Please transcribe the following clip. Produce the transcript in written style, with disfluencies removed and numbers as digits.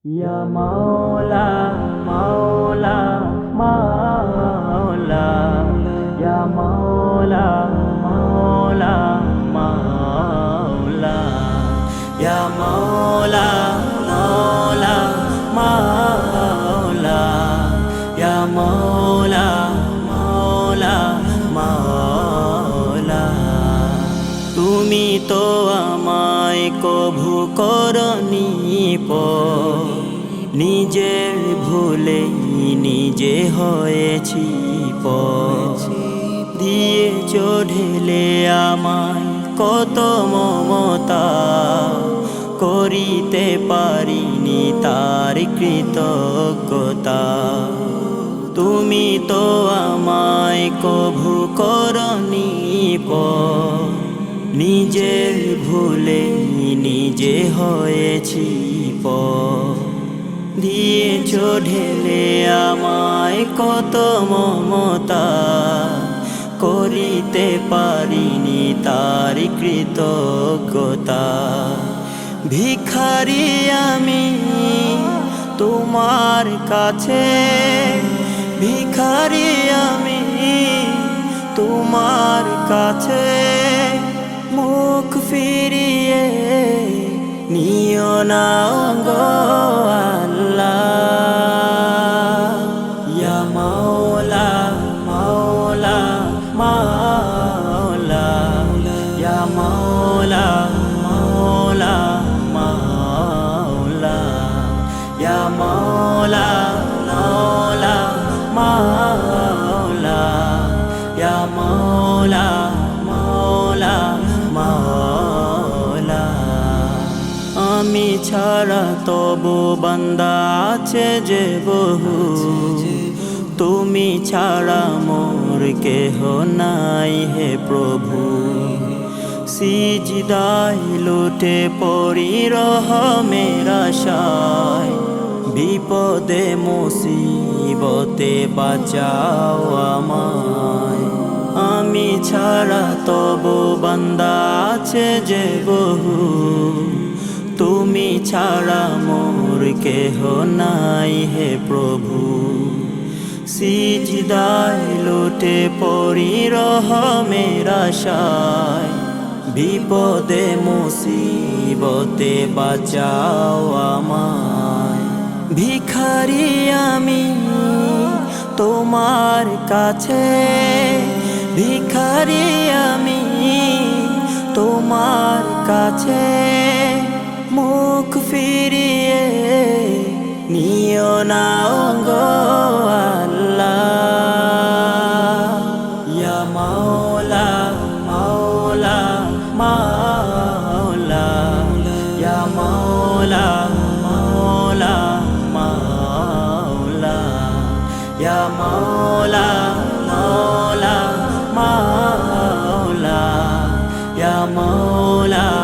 ইয়া মাওলা মাওলা মাওলা ইয়া মাওলা মাওলা মাওলা ইয়া মাওলা মাওলা মাওলা ইয়া মাওলা মাওলা মাওলা তুমি তো আমায় কভু করনি নিজের ভুলে নিজে হয়েছি দিয়েছ ঢেলে আমায় কত মমতা করিতে পারিনি তার কৃতজ্ঞতা তুমি তো আমায় কভু করনি নিজের ভুলে নিজে হয়েছি দিয়েছ ঢেলে আমায় কত মমতা করিতে পারিনি তার কৃতজ্ঞতা ভিখারি আমি তোমার কাছে ভিখারি আমি তোমার কাছে মুখ ফিরিয়ে নিও না গো আল্লাহ ইয়া মাওলা মাওলা মাওলা ইয়া মাওলা মাওলা মাওলা ইয়া মাওলা মাওলা মাওলা ইয়া মাওলা মাওলা মাওলা আমি ছাড়া তবু বান্দা আছে যে বহু তুমি ছাড়া মোর কেহ নাই হে প্রভু সিজদায় লুটে পড়ি রহমের আশায় বিপদে মুসিবতে বাঁচাও আমায় আমি ছাড়া তবু বান্দা আছে যে বহু তুমি ছাড়া মোর কেহ নাই হে প্রভু সিজদায় লুটে পড়ি রহমের আশায় বিপদে মুসিবতে বাঁচাও আমায় ভিখারি আমি তোমার কাছে ভিখারি আমি তোমার কাছে মুখ ফিরিয়ে নিও না গো আল্লাহ ইয়া মাওলা মাওলা মাওলা ইয়া মাওলা মাওলা মাওলা ইয়া মাওলা মাওলা মাওলা ইয়া মাওলা